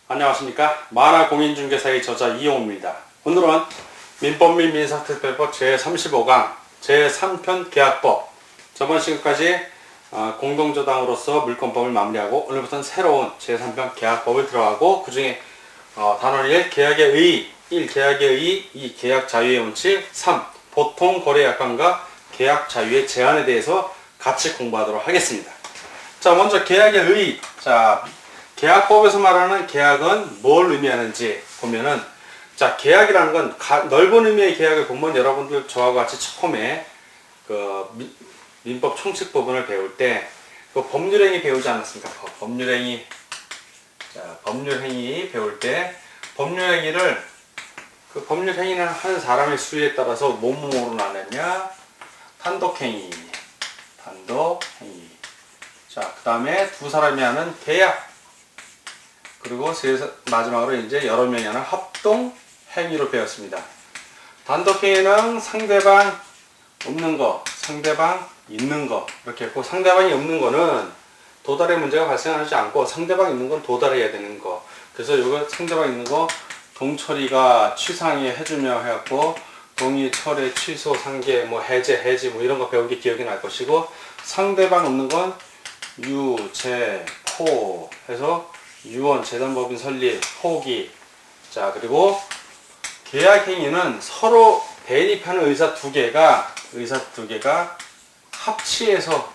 안녕하십니까. 만화공인중개사의 저자 이용우입니다. 오늘은 민법 및 민사특별법 제35강 제3편 계약법, 저번 시간까지 공동저당으로서 물권법을 마무리하고 오늘부터는 새로운 제3편 계약법을 들어가고, 그 중에 단원 1 계약의 의의, 1 계약의 의의, 2 계약 자유의 원칙, 3 보통 거래 약관과 계약 자유의 제한에 대해서 같이 공부하도록 하겠습니다. 자, 먼저 계약의 의의. 자, 계약법에서 말하는 계약은 뭘 의미하는지 보면은, 자, 계약이라는 건 넓은 의미의 계약을 보면 여러분들 저와 같이 처음에 그 민법 총칙 부분을 배울 때 그 법률행위 배우지 않았습니까? 법률행위. 자, 법률행위 배울 때 법률행위를 그 법률행위는 한 사람의 수에 따라서 뭐뭐로 나누냐? 단독행위. 자, 그 다음에 두 사람이 하는 계약. 그리고 마지막으로 이제 여러 명이 하는 합동 행위로 배웠습니다. 단독행위는 상대방 없는 거, 상대방 있는 거 이렇게 했고, 상대방이 없는 거는 도달의 문제가 발생하지 않고 상대방 있는 건 도달해야 되는 거. 그래서 이거 상대방 있는 거 동처리가 취상해 해주며 해갖고 동의, 철회, 취소, 상계, 뭐 해제, 해지 뭐 이런 거 배운 게 기억이 날 것이고, 상대방 없는 건 유, 제, 포 해서 유언, 재단법인 설립, 포기. 자, 그리고 계약행위는 서로 대립하는 의사 두 개가 합치해서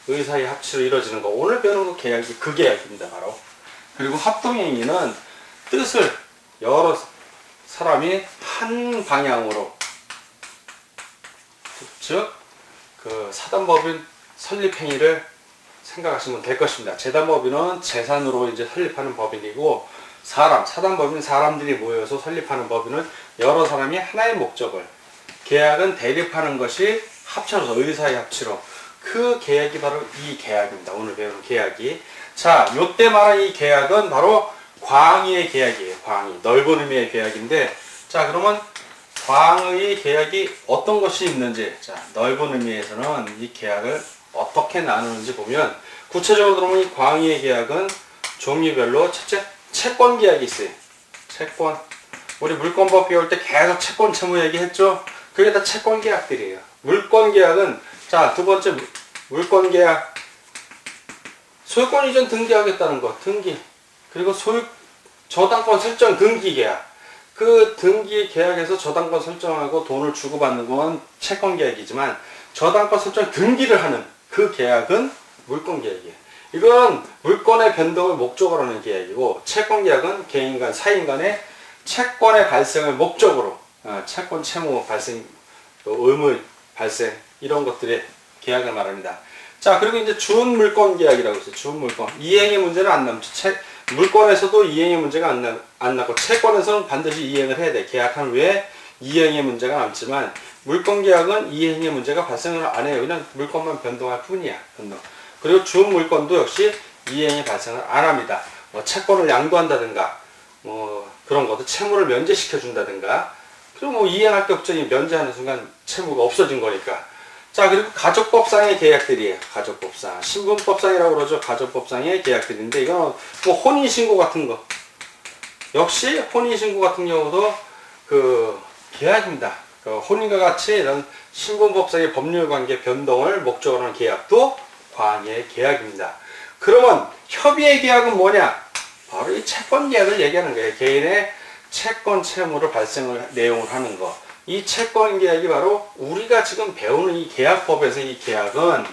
의사의 합치로 이루어지는 거. 오늘 배우는 거 계약이 그 계약입니다, 바로. 그리고 합동행위는 뜻을 여러 사람이 한 방향으로, 즉 그 사단법인 설립행위를 생각하시면 될 것입니다. 재단법인은 재산으로 이제 설립하는 법인이고, 사단법인 사람들이 모여서 설립하는 법인은 여러 사람이 하나의 목적을, 계약은 대립하는 것이 합쳐서 의사의 합치로, 그 계약이 바로 이 계약입니다. 오늘 배우는 계약이. 자, 요때 말한 이 계약은 바로 광의의 계약이에요. 광의. 넓은 의미의 계약인데, 자, 그러면 광의 계약이 어떤 것이 있는지, 자, 넓은 의미에서는 이 계약을 어떻게 나누는지 보면, 구체적으로 들어보면 이 광의의 계약은 종류별로, 첫째, 채권 계약이 있어요. 채권. 우리 물권법 배울 때 계속 채권 채무 얘기했죠? 그게 다 채권 계약들이에요. 물권 계약은, 자, 두 번째, 물권 계약. 소유권 이전 등기하겠다는 거, 등기. 그리고 저당권 설정 등기 계약. 그 등기 계약에서 저당권 설정하고 돈을 주고받는 건 채권 계약이지만, 저당권 설정 등기를 하는 그 계약은 물권 계약이에요. 이건 물권의 변동을 목적으로 하는 계약이고, 채권 계약은 개인 간, 사인 간의 채권의 발생을 목적으로, 채권 채무 발생, 또 의무 발생, 이런 것들의 계약을 말합니다. 자, 그리고 이제 준물권 계약이라고 있어요. 준물권. 이행의 문제는 안 남죠. 물권에서도 이행의 문제가 안 남고, 채권에서는 반드시 이행을 해야 돼. 계약한 후에 이행의 문제가 남지만, 물권 계약은 이행의 문제가 발생을 안 해요. 그냥 물권만 변동할 뿐이야. 변동. 그리고 준물권도 역시 이행이 발생을 안 합니다. 뭐 채권을 양도한다든가, 뭐 그런 것도 채무를 면제시켜 준다든가. 그리고 뭐 이행할 게 없죠. 면제하는 순간 채무가 없어진 거니까. 자, 그리고 가족법상의 계약들이에요. 가족법상. 신분법상이라고 그러죠. 가족법상의 계약들인데, 이건 뭐 혼인신고 같은 거. 역시 혼인신고 같은 경우도 그 계약입니다. 그 혼인과 같이 이런 신분법상의 법률관계 변동을 목적으로 하는 계약도 광의의 계약입니다. 그러면 협의의 계약은 뭐냐? 바로 이 채권 계약을 얘기하는 거예요. 개인의 채권 채무를 발생을 내용을 하는 거. 이 채권 계약이 바로 우리가 지금 배우는 이 계약법에서, 이 계약은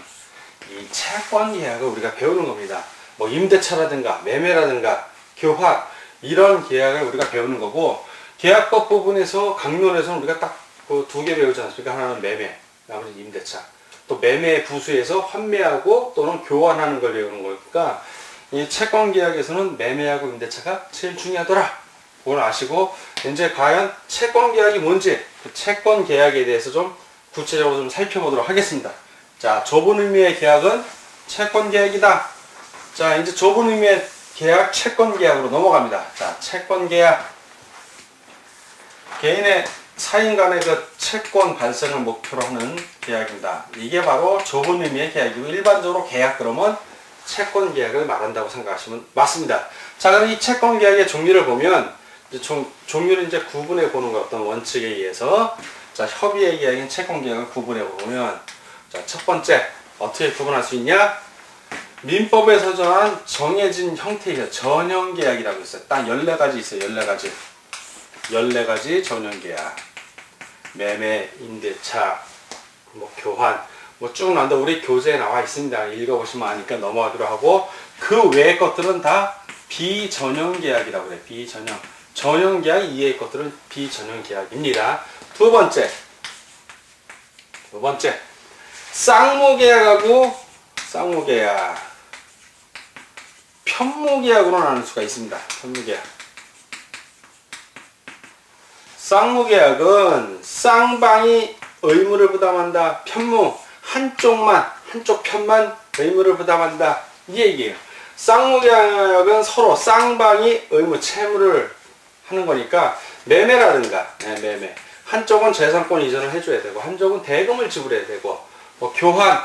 이 채권 계약을 우리가 배우는 겁니다. 뭐 임대차라든가 매매라든가 교환, 이런 계약을 우리가 배우는 거고, 계약법 부분에서 강론에서는 우리가 딱 그 두 개 배우지 않습니까? 하나는 매매, 나머지 임대차. 또 매매 부수에서 환매하고 또는 교환하는 걸 배우는 거니까, 이 채권 계약에서는 매매하고 임대차가 제일 중요하더라. 그걸 아시고, 이제 과연 채권 계약이 뭔지, 그 채권 계약에 대해서 좀 구체적으로 좀 살펴보도록 하겠습니다. 자, 좁은 의미의 계약은 채권 계약이다. 자, 이제 좁은 의미의 계약, 채권 계약으로 넘어갑니다. 자, 채권 계약. 개인의 사인 간의 그 채권 발생을 목표로 하는 계약입니다. 이게 바로 좁은 의미의 계약이고, 일반적으로 계약 그러면 채권 계약을 말한다고 생각하시면 맞습니다. 자, 그럼 이 채권 계약의 종류를 보면 이제 종류를 이제 구분해 보는 거 어떤 원칙에 의해서 자, 협의의 계약인 채권 계약을 구분해 보면 자, 첫 번째 어떻게 구분할 수 있냐? 민법에서 정한 정해진 형태의 전형 계약이라고 있어요. 딱 14가지 있어요. 14가지. 14가지 전형 계약. 매매, 임대차, 뭐 교환, 뭐 쭉 나온다. 우리 교재에 나와 있습니다. 읽어보시면 아니까 넘어가기로 하고 그 외의 것들은 다 비전형 계약이라고 그래요. 비전형. 전형 계약 이외의 것들은 비전형 계약입니다. 두 번째. 쌍무 계약하고 쌍무 계약. 편무 계약으로 나눌 수가 있습니다. 편무 계약. 쌍무 계약은 쌍방이 의무를 부담한다. 편무 한쪽 편만 의무를 부담한다. 이 얘기예요. 쌍무 계약은 서로 쌍방이 의무 채무를 하는 거니까 매매라든가 매매 한쪽은 재산권 이전을 해줘야 되고 한쪽은 대금을 지불해야 되고 뭐 교환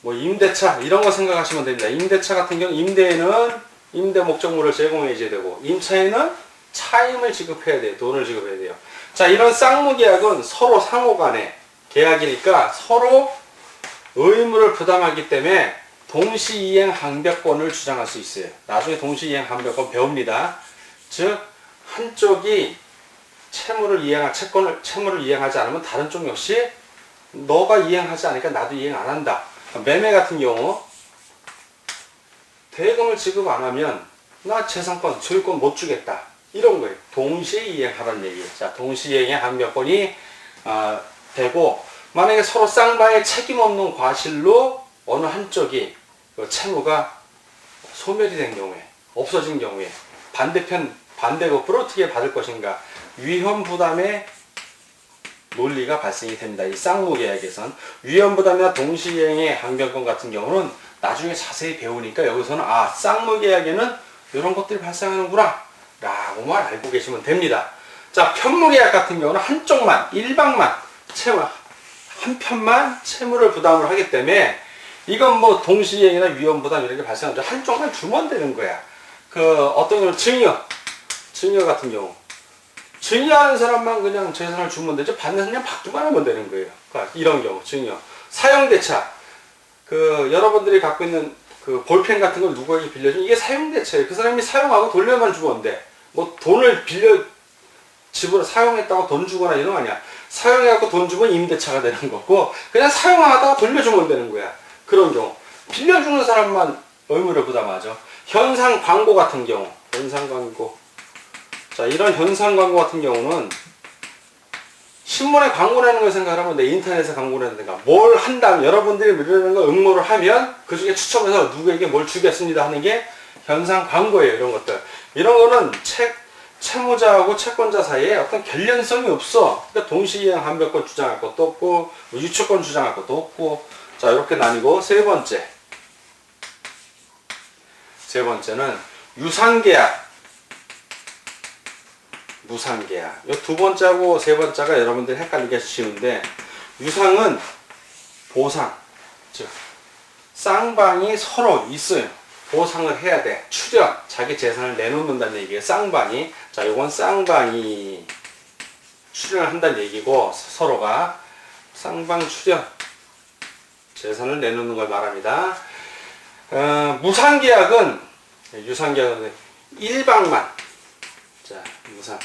뭐 임대차 이런 거 생각하시면 됩니다. 임대차 같은 경우 임대에는 임대 목적물을 제공해 줘야 되고 임차에는 차임을 지급해야 돼요. 돈을 지급해야 돼요. 자, 이런 쌍무 계약은 서로 상호 간의 계약이니까 서로 의무를 부담하기 때문에 동시이행 항변권을 주장할 수 있어요. 나중에 동시이행 항변권 배웁니다. 즉 한쪽이 채무를 이행하지 않으면 다른 쪽 역시 너가 이행하지 않으니까 나도 이행 안 한다. 매매 같은 경우 대금을 지급 안 하면 나 재산권, 소유권 못 주겠다. 이런 거예요. 동시에 이행하라는 얘기예요. 자, 동시이행의 항변권이 되고 만약에 서로 쌍방의 책임 없는 과실로 어느 한쪽이 그 채무가 소멸이 된 경우에 없어진 경우에 반대급부를 어떻게 받을 것인가 위험 부담의 논리가 발생이 됩니다. 이 쌍무 계약에선 위험 부담이나 동시이행의 항변권 같은 경우는 나중에 자세히 배우니까 여기서는 쌍무 계약에는 이런 것들이 발생하는구나 라고만 알고 계시면 됩니다. 자, 편무 계약 같은 경우는 한쪽만 일방만 한 편만 채무를 부담을 하기 때문에 이건 뭐 동시이행이나 위험 부담 이런 게 발생하죠. 한쪽만 주면 되는 거야. 어떤 경우는 증여 같은 경우 증여하는 사람만 그냥 재산을 주면 되죠. 받는 사람 그냥 받기만 하면 되는 거예요. 그러니까 이런 경우 증여. 사용대차. 여러분들이 갖고 있는 볼펜 같은 걸 누구에게 빌려주면 이게 사용대차예요. 그 사람이 사용하고 돌려만 주면 돼. 뭐 돈을 집으로 사용했다고 돈 주거나 이런 거 아니야. 사용해갖고 돈 주면 임대차가 되는 거고 그냥 사용하다가 돌려주면 되는 거야. 그런 경우. 빌려주는 사람만 의무를 부담하죠. 현상 광고 같은 경우. 현상 광고. 자, 이런 현상 광고 같은 경우는 신문에 광고 내는 걸 생각하면 인터넷에 광고 내는가 뭘 한다면 여러분들이 이런 거 응모를 하면 그 중에 추첨해서 누구에게 뭘 주겠습니다 하는 게 현상 광고예요. 이런 것들. 이런 거는 채무자하고 채권자 사이에 어떤 결연성이 없어. 그러니까 동시이행 항변권 주장할 것도 없고 유추권 주장할 것도 없고 자, 이렇게 나뉘고 세 번째는 유상계약. 무상계약. 이 두 번째하고 세 번째가 여러분들 헷갈리게 쉬운데 유상은 보상. 즉 쌍방이 서로 있어요. 보상을 해야 돼. 출연. 자기 재산을 내놓는다는 얘기예요. 쌍방이. 자, 요건 쌍방이 출연을 한다는 얘기고 서로가 쌍방 출연. 재산을 내놓는 걸 말합니다. 무상계약은 유상계약은 일방만. 자, 무상.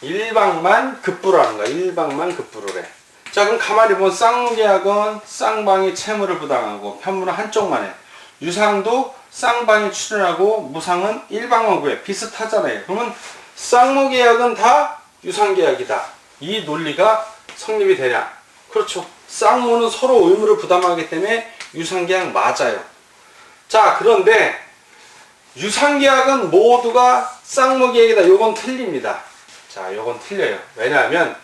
일방만 급부를 하는 거야. 일방만 급부를 해. 자, 그럼 가만히 보면 쌍계약은 쌍방이 채무를 부담하고 편무는 한쪽만 해. 유상도 쌍방이 출연하고 무상은 일방만 구해. 비슷하잖아요. 그러면 쌍무계약은 다 유상계약이다. 이 논리가 성립이 되냐? 그렇죠. 쌍무는 서로 의무를 부담하기 때문에 유상계약 맞아요. 자, 그런데 유상계약은 모두가 쌍무계약이다. 요건 틀립니다. 자, 요건 틀려요. 왜냐하면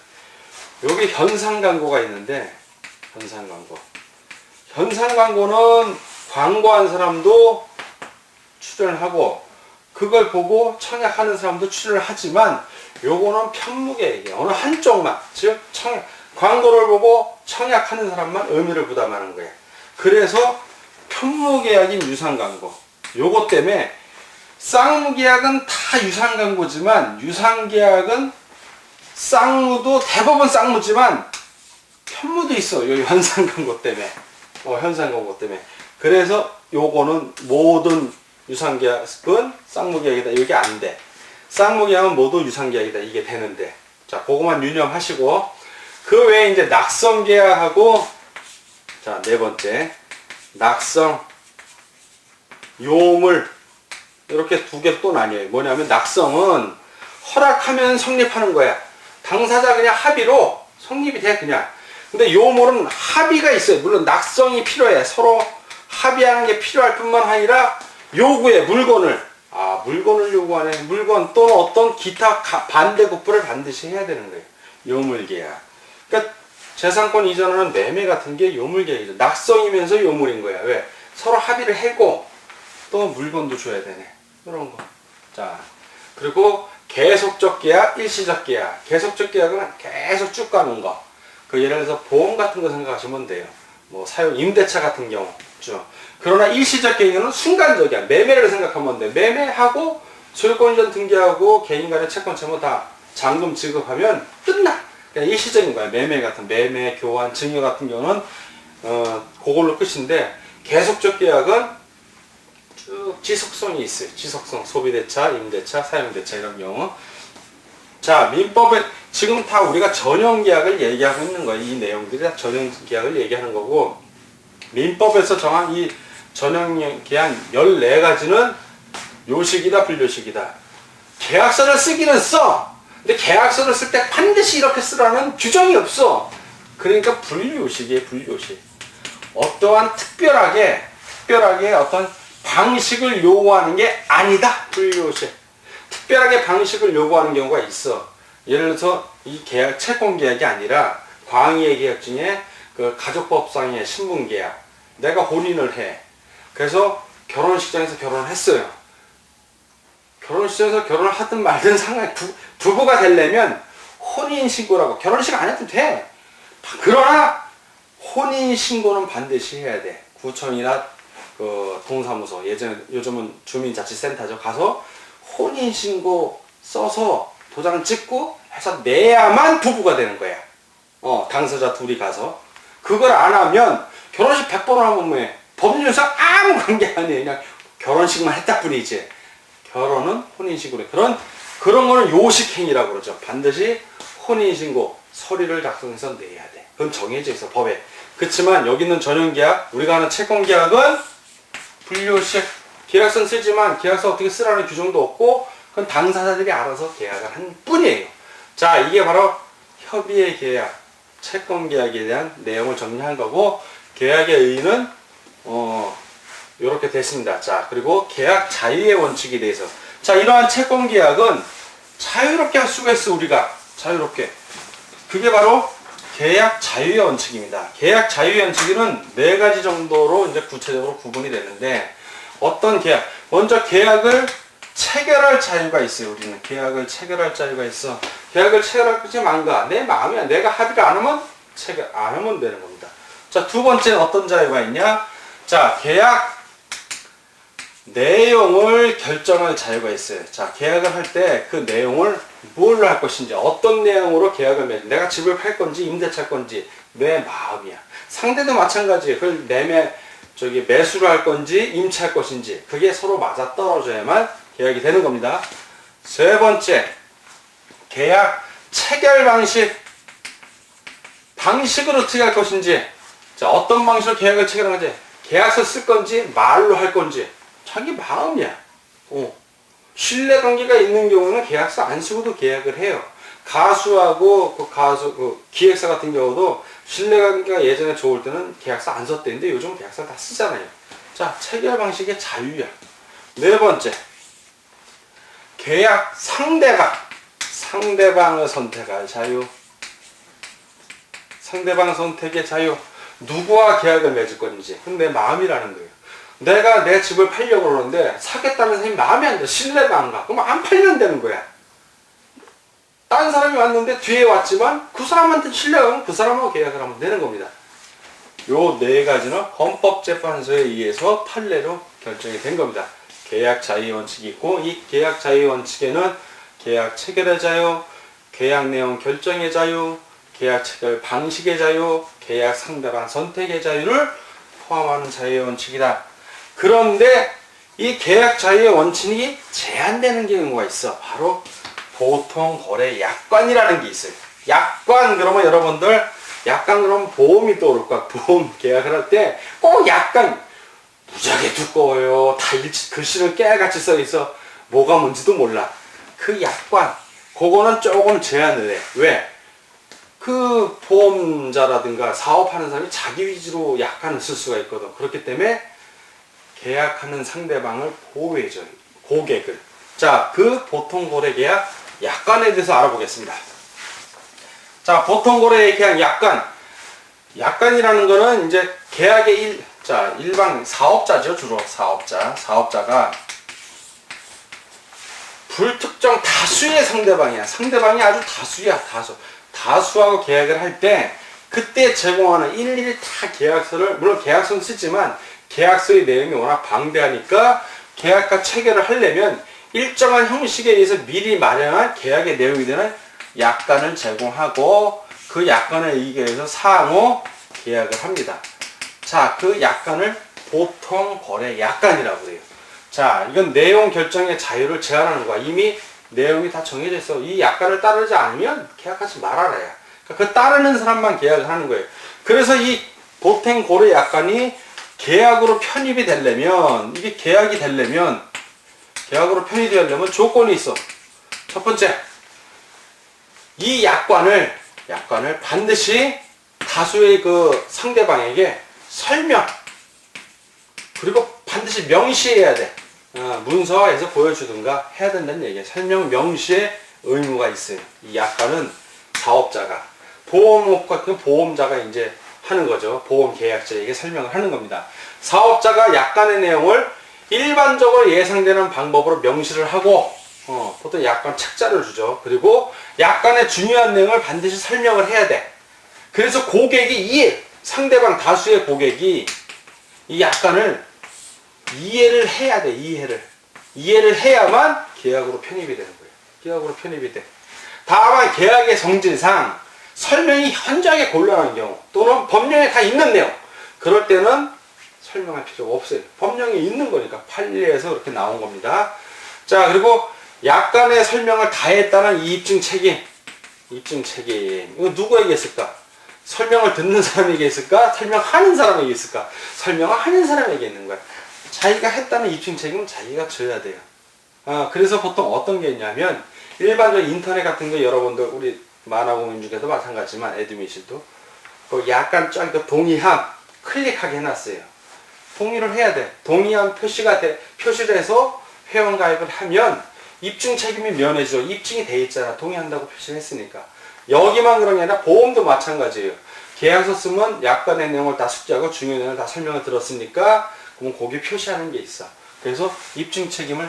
여기 현상광고가 있는데 현상광고는 광고한 사람도 출연하고 그걸 보고 청약하는 사람도 출연을 하지만 요거는 편무계약이에요. 어느 한쪽만, 즉 광고를 보고 청약하는 사람만 의무를 부담하는 거예요. 그래서 현무계약인 유상광고. 요거 때문에 쌍무계약은 다 유상광고지만 유상계약은 쌍무도 대법원 쌍무지만 현무도 있어. 요 현상광고 때문에. 현상광고 때문에. 그래서 요거는 모든 유상계약은 쌍무계약이다. 이게 안 돼. 쌍무계약은 모두 유상계약이다. 이게 되는데. 자, 그거만 유념하시고 그 외에 이제 낙성계약하고 자, 네 번째. 낙성, 요물 이렇게 두 개 또 나뉘어요. 뭐냐면 낙성은 허락하면 성립하는 거야. 당사자 그냥 합의로 성립이 돼 그냥. 근데 요물은 합의가 있어요. 물론 낙성이 필요해. 서로 합의하는 게 필요할 뿐만 아니라 요구해. 물건을 요구하네. 물건 또는 어떤 기타 반대 구부를 반드시 해야 되는 거예요. 요물계약. 그러니까 재산권 이전하는 매매 같은 게 요물계약이죠. 낙성이면서 요물인 거야. 왜? 서로 합의를 하고 또 물건도 줘야 되네. 이런 거. 자, 그리고 계속적 계약, 일시적 계약. 계속적 계약은 계속 쭉 가는 거. 그 예를 들어서 보험 같은 거 생각하시면 돼요. 뭐 사용 임대차 같은 경우 쭉. 그러나 일시적 계약은 순간적이야. 매매를 생각하면 돼. 매매하고 소유권 이전 등기하고 개인 간의 채권 채무 다 잔금 지급하면 끝나. 그냥 일시적인 거야. 매매, 교환, 증여 같은 경우는 그걸로 끝인데 계속적 계약은 쭉 지속성이 있어요. 지속성, 소비대차, 임대차, 사용대차 이런 경우. 자, 민법에 지금 다 우리가 전형계약을 얘기하고 있는 거예요. 이 내용들이 다 전형계약을 얘기하는 거고 민법에서 정한 이 전형계약 14가지는 요식이다, 불요식이다. 계약서를 쓰기는 써. 근데 계약서를 쓸 때 반드시 이렇게 쓰라는 규정이 없어. 그러니까 불요식이에요, 불요식. 어떠한 특별하게 어떤 방식을 요구하는 게 아니다, 불요식. 특별하게 방식을 요구하는 경우가 있어. 예를 들어서 이 계약, 채권계약이 아니라 광의의 계약 중에 그 가족법상의 신분계약. 내가 혼인을 해. 그래서 결혼식장에서 결혼을 했어요. 결혼식장에서 결혼을 하든 말든 상관이 부부가 되려면 혼인신고라고 결혼식 안 해도 돼. 그러나 혼인신고는 반드시 해야 돼. 구청이나 그 동사무소, 요즘은 주민자치센터죠. 가서 혼인신고 써서 도장을 찍고 해서 내야만 부부가 되는 거야. 당사자 둘이 가서. 그걸 안 하면 결혼식 100번을 하면 뭐 법률상 아무 관계 아니에요. 그냥 결혼식만 했다 뿐이지. 결혼은 혼인신고래. 그런 거는 요식행위라고 그러죠. 반드시 혼인신고 서류를 작성해서 내야 돼. 그건 정해져 있어, 법에. 그렇지만 여기 있는 전형계약, 우리가 하는 채권계약은 불요식. 계약서는 쓰지만 계약서 어떻게 쓰라는 규정도 없고 그건 당사자들이 알아서 계약을 한 뿐이에요. 자, 이게 바로 협의의 계약, 채권계약에 대한 내용을 정리한 거고 계약의 의의는 이렇게 됐습니다. 자, 그리고 계약 자유의 원칙에 대해서. 자, 이러한 채권계약은 자유롭게 할 수가 있어, 우리가. 자유롭게. 그게 바로 계약 자유의 원칙입니다. 계약 자유의 원칙은 4가지 정도로 이제 구체적으로 구분이 되는데, 어떤 계약? 먼저 계약을 체결할 자유가 있어요, 우리는. 계약을 체결할 자유가 있어. 계약을 체결할 것이 망가. 내 마음이야. 내가 합의를 안 하면 체결 안 하면 되는 겁니다. 자, 두 번째는 어떤 자유가 있냐? 자, 계약 내용을 결정할 자유가 있어요. 자, 계약을 할 때 그 내용을 뭘로 할 것인지, 어떤 내용으로 계약을 맺지, 내가 집을 팔 건지 임대차 건지 내 마음이야. 상대도 마찬가지예요. 그걸 매수를 할 건지 임차할 것인지 그게 서로 맞아 떨어져야만 계약이 되는 겁니다. 세 번째, 계약 체결 방식을 어떻게 할 것인지. 자, 어떤 방식으로 계약을 체결할 건지, 계약서 쓸 건지 말로 할 건지 자기 마음이야. 신뢰관계가 있는 경우는 계약서 안 쓰고도 계약을 해요. 가수하고 기획사 같은 경우도 신뢰관계가 예전에 좋을 때는 계약서 안 썼대는데 요즘 계약서 다 쓰잖아요. 자, 체결 방식의 자유야. 네 번째, 계약 상대방을 선택할 자유. 상대방 선택의 자유. 누구와 계약을 맺을 건지. 그건 내 마음이라는 거예요. 내가 내 집을 팔려고 그러는데 사겠다는 사람이 마음에 안 돼. 신뢰가 안 가. 그럼 안 팔면 되는 거야. 딴 사람이 왔는데 뒤에 왔지만 그 사람한테 신뢰가 가면 그 사람하고 계약을 하면 되는 겁니다. 요 네 가지는 헌법재판소에 의해서 판례로 결정이 된 겁니다. 계약 자유의 원칙이 있고, 이 계약 자유의 원칙에는 계약 체결의 자유, 계약 내용 결정의 자유, 계약 체결 방식의 자유, 계약 상대방 선택의 자유를 포함하는 자유의 원칙이다. 그런데 이 계약 자유의 원칙이 제한되는 경우가 있어. 바로 보통 거래 약관이라는 게 있어요. 약관 그러면 여러분들 약관 그러면 보험이 떠오를 거야. 보험 계약을 할 때 꼭 약관 무지하게 두꺼워요. 다 글씨는 깨알같이 써 있어. 뭐가 뭔지도 몰라. 그 약관 그거는 조금 제한을 해. 왜? 그 보험자라든가 사업하는 사람이 자기 위주로 약관을 쓸 수가 있거든. 그렇기 때문에 계약하는 상대방을 보호해줘요. 고객을. 자, 그 보통거래계약 약관에 대해서 알아보겠습니다. 자, 보통거래계약 약관. 약관이라는 거는 이제 계약의 일반 사업자죠. 주로 사업자가 불특정 다수의 상대방이야. 상대방이 아주 다수야. 다수하고 계약을 할 때 그때 제공하는 일일이 다 계약서를, 물론 계약서는 쓰지만 계약서의 내용이 워낙 방대하니까 계약과 체결을 하려면 일정한 형식에 의해서 미리 마련한 계약의 내용이 되는 약관을 제공하고 그 약관에 의거해서 사항 계약을 합니다. 자, 그 약관을 보통 거래 약관이라고 해요. 자, 이건 내용 결정의 자유를 제한하는 거야. 이미 내용이 다 정해져 있어. 이 약관을 따르지 않으면 계약하지 말아라야. 그러니까 그 따르는 사람만 계약을 하는 거예요. 그래서 이 보통 거래 약관이 계약으로 편입이 되려면, 이게 계약이 되려면, 계약으로 편입이 되려면 조건이 있어. 첫 번째, 이 약관을 반드시 다수의 그 상대방에게 설명, 그리고 반드시 명시해야 돼. 문서에서 보여주든가 해야 된다는 얘기야. 설명 명시의 의무가 있어요. 이 약관은 사업자가, 보험업 같은 보험자가 이제 하는 거죠. 보험 계약자에게 설명을 하는 겁니다. 사업자가 약관의 내용을 일반적으로 예상되는 방법으로 명시를 하고, 보통 약관 책자를 주죠. 그리고 약관의 중요한 내용을 반드시 설명을 해야 돼. 그래서 고객이 상대방 다수의 고객이 이 약관을 이해를 해야 돼. 이해를 해야만 계약으로 편입이 되는 거예요. 계약으로 편입이 돼. 다만 계약의 성질상 설명이 현저하게 곤란한 경우, 또는 법령에 다 있는 내용, 그럴 때는 설명할 필요가 없어요. 법령에 있는 거니까 판례에서 그렇게 나온 겁니다. 자, 그리고 약관의 설명을 다 했다는 이 입증 책임. 이거 누구에게 있을까? 설명을 듣는 사람에게 있을까? 설명하는 사람에게 있을까? 설명을 하는 사람에게 있는 거야. 자기가 했다는 입증 책임은 자기가 져야 돼요. 그래서 보통 어떤 게 있냐면, 일반적인 인터넷 같은 거 여러분들 우리 만화공인 중에도 마찬가지지만 애드미실도 그 약간 쫙 동의함 클릭하게 해놨어요. 동의를 해야 돼. 동의함 표시를 해서 회원 가입을 하면 입증 책임이 면해져. 입증이 돼 있잖아. 동의한다고 표시를 했으니까. 여기만 그런 게 아니라 보험도 마찬가지예요. 계약서 쓰면 약관의 내용을 다 숙지하고 중요한 내용을 다 설명을 들었으니까 그럼 거기 표시하는 게 있어. 그래서 입증 책임을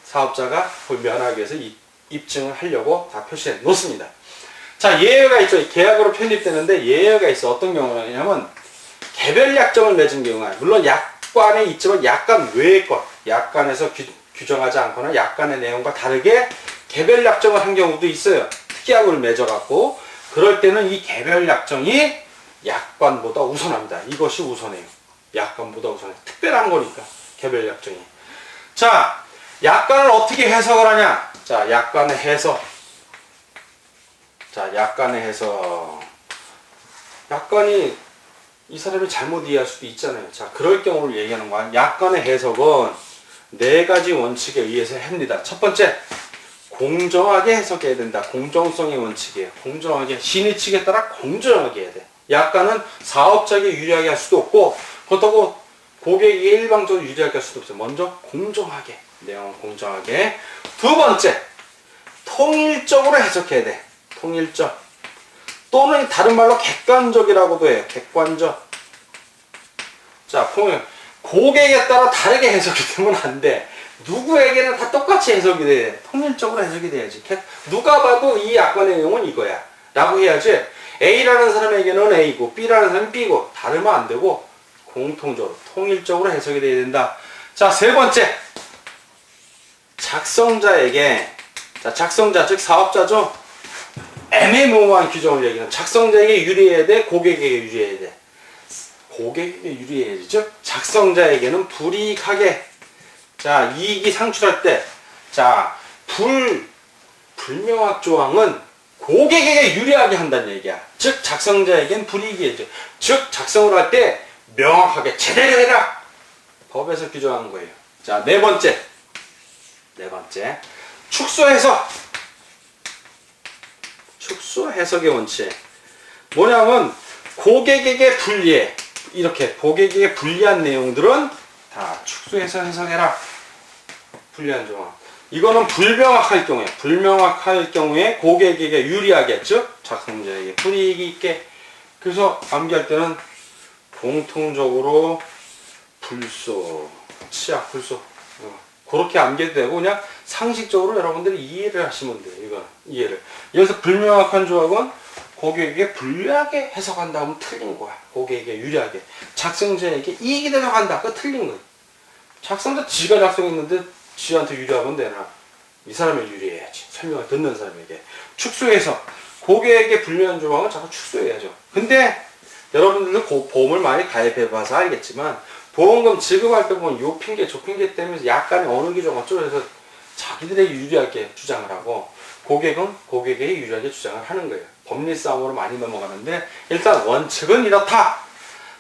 사업자가 그걸 면하기 위해서 입증을 하려고 다 표시해 놓습니다. 자, 예외가 있죠. 계약으로 편입되는데 예외가 있어. 어떤 경우냐면 개별 약정을 맺은 경우가, 물론 약관에 있지만 약관 외의 것, 약관에서 규정하지 않거나 약관의 내용과 다르게 개별 약정을 한 경우도 있어요. 특약을 맺어갖고. 그럴 때는 이 개별 약정이 약관보다 우선합니다. 이것이 우선해요. 약관보다 우선해. 특별한 거니까 개별 약정이. 자, 약관을 어떻게 해석을 하냐? 자, 약관의 해석. 약관이 이 사람이 잘못 이해할 수도 있잖아요. 자, 그럴 경우를 얘기하는 거야. 약관의 해석은 네 가지 원칙에 의해서 합니다. 첫 번째, 공정하게 해석해야 된다. 공정성의 원칙이에요. 공정하게, 신의칙에 따라 공정하게 해야 돼. 약관은 사업자에게 유리하게 할 수도 없고, 그렇다고 고객에게 일방적으로 유리하게 할 수도 없어요. 먼저 공정하게, 내용은 공정하게. 두 번째, 통일적으로 해석해야 돼. 통일적. 또는 다른 말로 객관적이라고도 해요. 객관적. 자, 고객에 따라 다르게 해석이 되면 안 돼. 누구에게는 다 똑같이 해석이 돼. 통일적으로 해석이 돼야지. 누가 봐도 이 약관의 내용은 이거야 라고 해야지. A라는 사람에게는 A고 B라는 사람은 B고 다르면 안 되고 공통적으로 통일적으로 해석이 돼야 된다. 자, 세 번째. 작성자에게, 자, 작성자 즉 사업자죠. 애매모호한 규정을 얘기하는, 작성자에게 유리해야 돼, 고객에게 유리해야 돼. 고객에게 유리해야죠. 작성자에게는 불이익하게, 자, 이익이 상출할 때, 자, 불명확 조항은 고객에게 유리하게 한다는 얘기야. 즉 작성자에겐 불이익이죠. 즉 작성을 할 때 명확하게 제대로 해라, 법에서 규정한 거예요. 자, 네 번째 축소 해석의 원칙 뭐냐면, 고객에게 불리해, 이렇게 고객에게 불리한 내용들은 다 축소 해석해라. 불리한 조항, 이거는 불명확할 경우에 고객에게 유리하게, 즉 작성자에게 불이익이 있게. 그래서 암기할 때는 공통적으로 불소, 치약 불소, 그렇게 암기해도 되고, 그냥 상식적으로 여러분들이 이해를 하시면 돼요. 이거 이해를. 여기서 불명확한 조항은 고객에게 불리하게 해석한다 하면 틀린 거야. 고객에게 유리하게, 작성자에게 이익이 되려고 한다, 그거 틀린 거야. 작성자 지가 작성했는데 지한테 유리하면 되나? 이 사람에 유리해야지, 설명을 듣는 사람에게. 축소해서 고객에게 불리한 조항은 자꾸 축소해야죠. 근데 여러분들도 보험을 많이 가입해봐서 알겠지만, 보험금 지급할 때 보면 요 핑계 저 핑계 때문에 약간의 어느 규정 어쩌고 해서 자기들에게 유리하게 주장을 하고, 고객은 고객에게 유리하게 주장을 하는 거예요. 법리 싸움으로 많이 넘어가는데, 일단 원칙은 이렇다.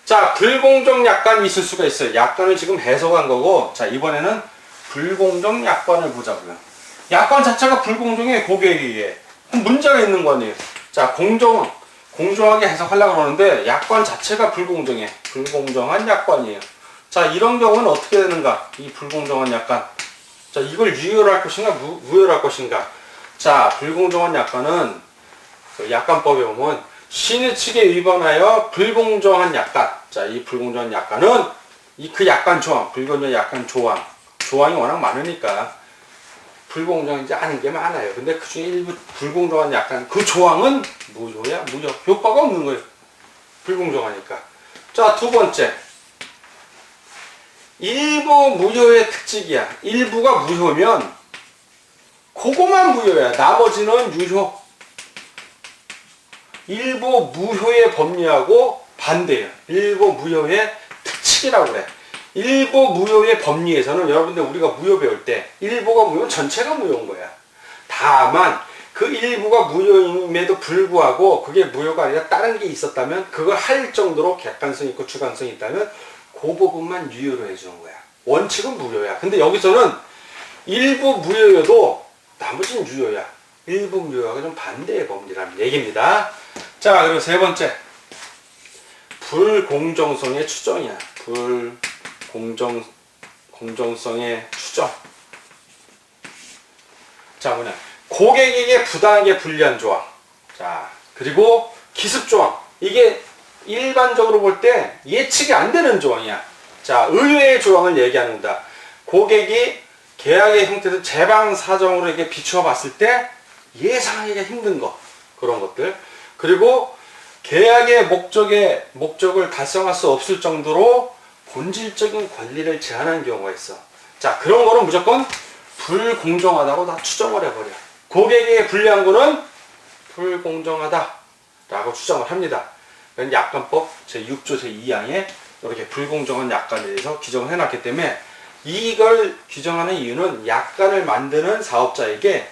자, 불공정 약관이 있을 수가 있어요. 약관을 지금 해석한 거고, 자, 이번에는 불공정 약관을 보자고요. 약관 자체가 불공정해, 고객에게. 문제가 있는 거 아니에요. 자, 공정하게 해석하려고 그러는데 약관 자체가 불공정해. 불공정한 약관이에요. 자, 이런 경우는 어떻게 되는가? 이 불공정한 약관. 자, 이걸 유효할 것인가, 무효할 것인가? 자, 불공정한 약관은 그 약관법에 보면 신의 측에 위반하여 불공정한 약관. 자, 이 불공정한 약관은 그 약관 조항, 불공정한 약관 조항이 워낙 많으니까 불공정이지 않은 게 많아요. 근데 그 중에 일부 불공정한 약관, 그 조항은 무효야, 무효. 효과가 없는 거예요. 불공정하니까. 자, 두 번째. 일부 무효의 특징이야. 일부가 무효면 그거만 무효야. 나머지는 유효. 일부 무효의 법리하고 반대예요. 일부 무효의 특징이라고 그래. 일부 무효의 법리에서는 여러분들 우리가 무효 배울 때 일부가 무효면 전체가 무효인 거야. 다만 그 일부가 무효임에도 불구하고 그게 무효가 아니라 다른 게 있었다면, 그걸 할 정도로 객관성 있고 주관성이 있다면 그 부분만 유효로 해주는 거야. 원칙은 무효야. 근데 여기서는 일부 무효여도 나머지는 유효야. 일부 무효하고 좀 반대의 법리라는 얘기입니다. 자, 그리고 세 번째. 불공정성의 추정이야. 공정성의 추정. 자, 뭐냐. 고객에게 부당하게 불리한 조항. 자, 그리고 기습 조항. 이게 일반적으로 볼 때 예측이 안 되는 조항이야. 자, 의외의 조항을 얘기하는 거다. 고객이 계약의 형태도 재방 사정으로 이렇게 비추어 봤을 때 예상하기가 힘든 것. 그런 것들. 그리고 계약의 목적을 달성할 수 없을 정도로 본질적인 권리를 제한하는 경우가 있어. 자, 그런 거는 무조건 불공정하다고 다 추정을 해버려. 고객에게 불리한 거는 불공정하다라고 추정을 합니다. 약관법 제6조 제2항에 이렇게 불공정한 약관에 대해서 규정을 해놨기 때문에, 이걸 규정하는 이유는 약관을 만드는 사업자에게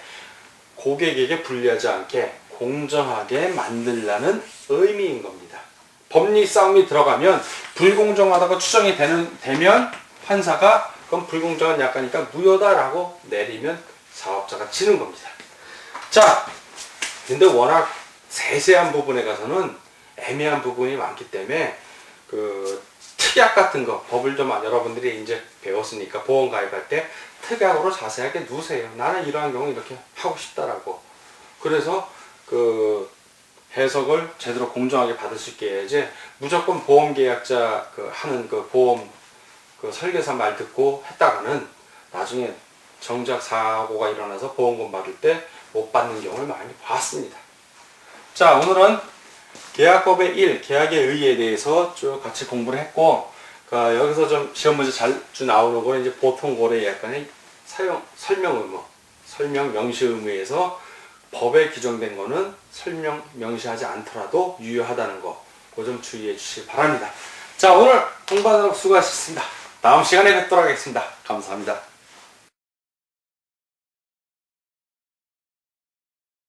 고객에게 불리하지 않게 공정하게 만들라는 의미인 겁니다. 법리 싸움이 들어가면 불공정하다고 추정이 되면 판사가 그건 불공정한 약관이니까 무효다라고 내리면 사업자가 지는 겁니다. 자, 근데 워낙 세세한 부분에 가서는 애매한 부분이 많기 때문에 그 특약 같은 거, 법을 좀 여러분들이 이제 배웠으니까 보험 가입할 때 특약으로 자세하게 누세요. 나는 이러한 경우 이렇게 하고 싶다라고. 그래서 그 해석을 제대로 공정하게 받을 수 있게 해야지, 무조건 보험 계약자 하는 그 보험 그 설계사 말 듣고 했다가는 나중에 정작 사고가 일어나서 보험금 받을 때 못 받는 경우를 많이 봤습니다. 자, 오늘은 계약법의 1, 계약의 의의에 대해서 쭉 같이 공부를 했고, 그러니까 여기서 좀 시험 문제 자주 나오는 거는 이제 보통 거래 약간의 설명 의무, 설명 명시 의무에서 법에 규정된 거는 설명 명시하지 않더라도 유효하다는 거, 그 점 주의해 주시기 바랍니다. 자, 오늘 공부하느라 수고하셨습니다. 다음 시간에 뵙도록 하겠습니다. 감사합니다.